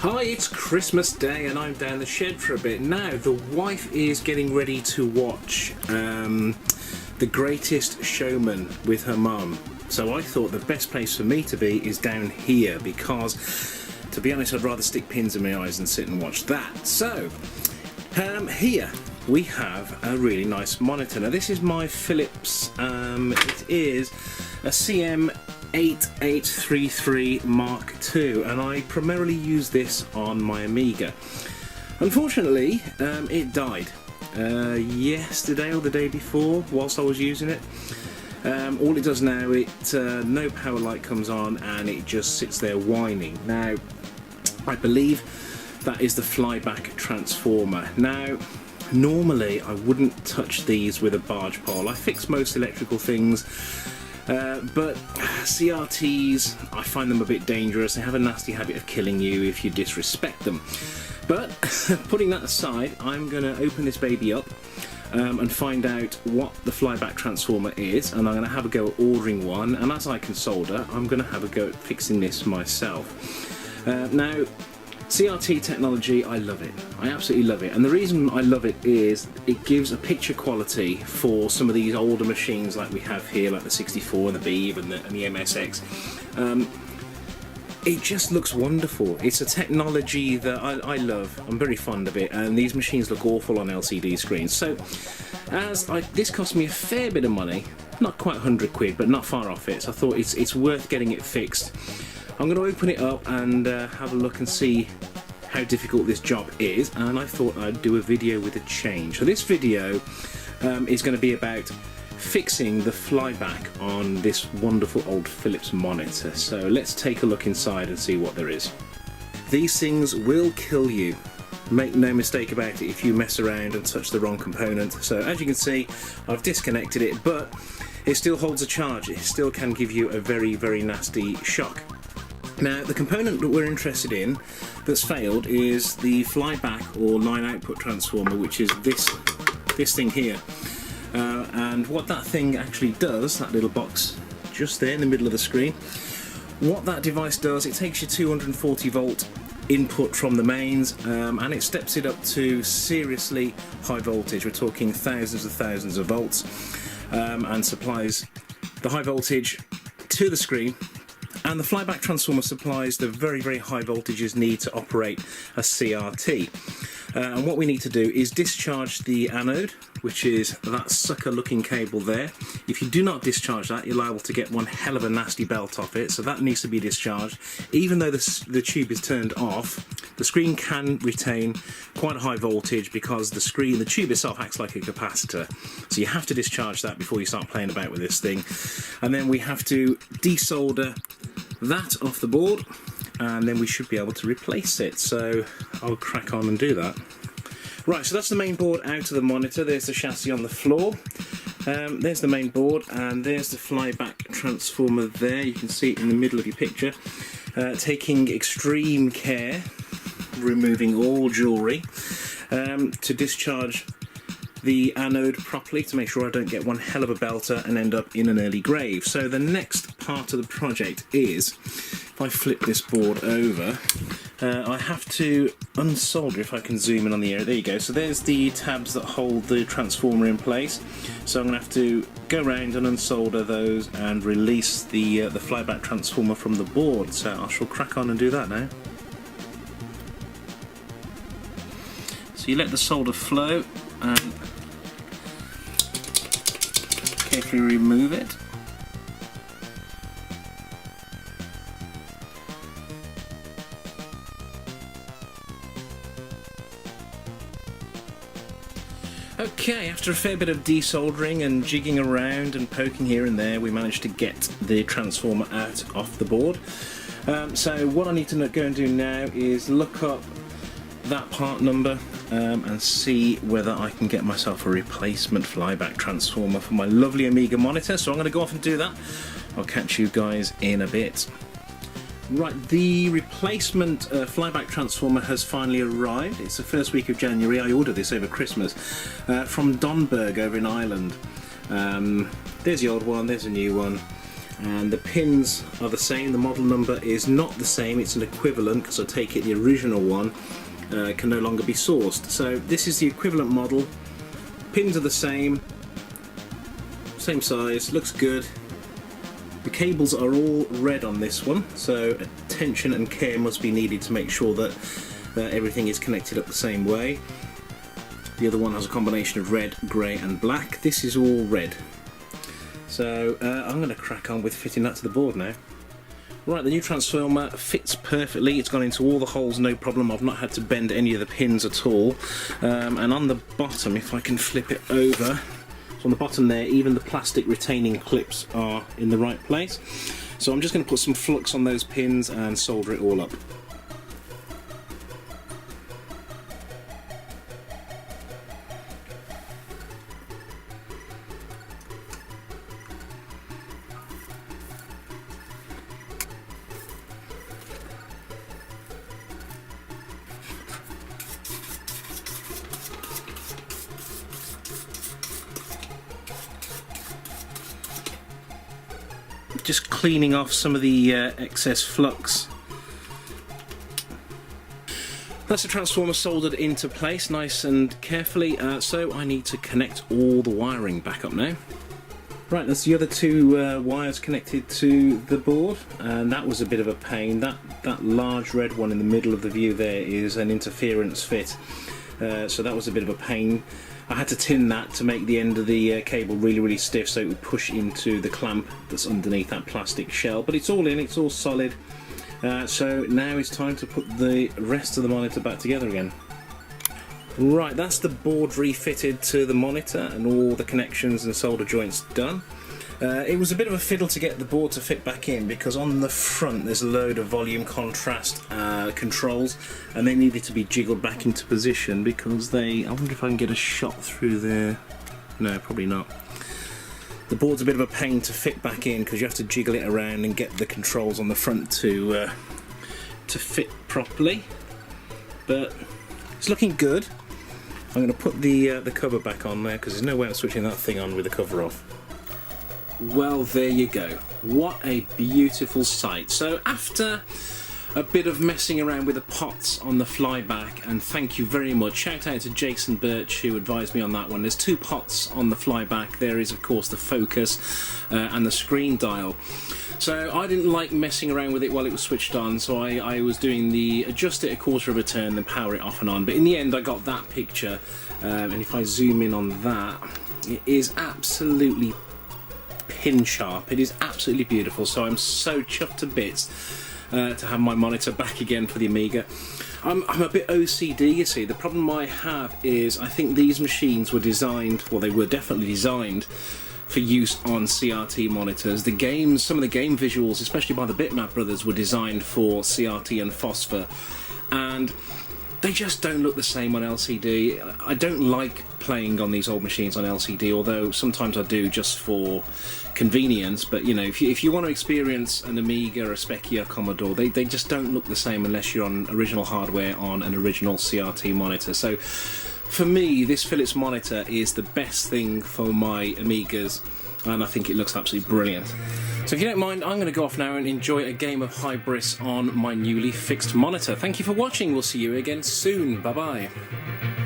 Hi, it's Christmas Day and I'm down the shed for a bit. Now, the wife is getting ready to watch The Greatest Showman with her mum. So I thought the best place for me to be is down here because, to be honest, I'd rather stick pins in my eyes than sit and watch that. So, here we have a really nice monitor. Now this is my Philips, it is a CM8833 Mark II, and I primarily use this on my Amiga. Unfortunately, it died yesterday or the day before whilst I was using it. All it does now, no power light comes on and it just sits there whining. Now, I believe that is the Flyback transformer. Now, normally I wouldn't touch these with a barge pole. I fix most electrical things, but CRTs, I find them a bit dangerous. They have a nasty habit of killing you if you disrespect them. But putting that aside, I'm going to open this baby up and find out what the Flyback transformer is, and I'm going to have a go at ordering one, and as I can solder, I'm going to have a go at fixing this myself. Now, CRT technology, I love it. I absolutely love it, and the reason I love it is it gives a picture quality for some of these older machines like we have here, like the 64 and the Beav and the MSX. It just looks wonderful. It's a technology that I love. I'm very fond of it, and these machines look awful on LCD screens. So, this cost me a fair bit of money, not quite 100 quid, but not far off it. So I thought it's worth getting it fixed. I'm going to open it up and have a look and see how difficult this job is, and I thought I'd do a video with a change. So this video is going to be about fixing the Flyback on this wonderful old Philips monitor. So let's take a look inside and see what there is. These things will kill you. Make no mistake about it if you mess around and touch the wrong component. So as you can see, I've disconnected it, but it still holds a charge. It still can give you a very, very nasty shock. Now, the component that we're interested in that's failed is the Flyback or line output transformer, which is this thing here. And what that thing actually does, that little box just there in the middle of the screen, what that device does, it takes your 240 volt input from the mains and it steps it up to seriously high voltage. We're talking thousands of volts, and supplies the high voltage to the screen. And the Flyback transformer supplies the very, very high voltages needed to operate a CRT. And what we need to do is discharge the anode, which is that sucker looking cable there. If you do not discharge that, you're liable to get one hell of a nasty belt off it, so that needs to be discharged. Even though the tube is turned off, the screen can retain quite a high voltage because the tube itself acts like a capacitor. So you have to discharge that before you start playing about with this thing. And then we have to desolder that off the board, and then we should be able to replace it. So I'll crack on and do that. Right, so that's the main board out of the monitor. There's the chassis on the floor. There's the main board, and there's the Flyback transformer there. You can see it in the middle of your picture. Taking extreme care, removing all jewellery, to discharge the anode properly to make sure I don't get one hell of a belter and end up in an early grave. So the next part of the project is, if I flip this board over, I have to unsolder, if I can zoom in on the area. There you go. So there's the tabs that hold the transformer in place. So I'm going to have to go around and unsolder those and release the Flyback transformer from the board. So I shall crack on and do that now. So you let the solder flow and carefully remove it. Okay, after a fair bit of desoldering and jigging around and poking here and there, we managed to get the transformer out off the board. So what I need to go and do now is look up that part number and see whether I can get myself a replacement Flyback transformer for my lovely Amiga monitor. So I'm going to go off and do that. I'll catch you guys in a bit. Right, the replacement Flyback transformer has finally arrived. It's the first week of January. I ordered this over Christmas from Donberg over in Ireland. There's the old one, there's a new one. and the pins are the same. The model number is not the same, it's an equivalent, because I take it the original one can no longer be sourced. So this is the equivalent model, pins are the same size, looks good. The cables are all red on this one, so attention and care must be needed to make sure that everything is connected up the same way. The other one has a combination of red, grey and black. This is all red. So I'm going to crack on with fitting that to the board now. Right, the new transformer fits perfectly. It's gone into all the holes, no problem. I've not had to bend any of the pins at all. And on the bottom, if I can flip it over, on the bottom there, even the plastic retaining clips are in the right place. So I'm just going to put some flux on those pins and solder it all up. Just cleaning off some of the excess flux. That's the transformer soldered into place nice and carefully, so I need to connect all the wiring back up now. Right, that's the other two wires connected to the board, and that was a bit of a pain. That large red one in the middle of the view there is an interference fit, so that was a bit of a pain. I had to tin that to make the end of the cable really stiff so it would push into the clamp that's underneath that plastic shell, but it's all in, it's all solid. So now it's time to put the rest of the monitor back together again. Right, that's the board refitted to the monitor and all the connections and solder joints done. It was a bit of a fiddle to get the board to fit back in, because on the front there's a load of volume contrast controls, and they needed to be jiggled back into position because I wonder if I can get a shot through there. No, probably not. The board's a bit of a pain to fit back in because you have to jiggle it around and get the controls on the front to fit properly, but it's looking good. I'm going to put the cover back on there because there's no way I'm switching that thing on with the cover off. Well, there you go. What a beautiful sight. So after a bit of messing around with the pots on the Flyback, and thank you very much, shout out to Jason Birch who advised me on that one. There's two pots on the Flyback. There is of course the focus and the screen dial. So I didn't like messing around with it while it was switched on, so I was doing the adjust it a quarter of a turn then power it off and on, but in the end I got that picture, and if I zoom in on that, it is absolutely pin sharp. It is absolutely beautiful, so I'm so chuffed to bits to have my monitor back again for the Amiga. I'm a bit OCD, you see. The problem I have is I think these machines were designed, well, they were definitely designed for use on CRT monitors. The games, some of the game visuals, especially by the Bitmap brothers, were designed for CRT and phosphor, and they just don't look the same on LCD. I don't like playing on these old machines on LCD, although sometimes I do just for convenience, but you know, if you want to experience an Amiga, a Specchia, Commodore, they just don't look the same unless you're on original hardware on an original CRT monitor. So for me, this Philips monitor is the best thing for my Amigas, and I think it looks absolutely brilliant. So if you don't mind, I'm going to go off now and enjoy a game of Hybris on my newly fixed monitor. Thank you for watching. We'll see you again soon. Bye bye.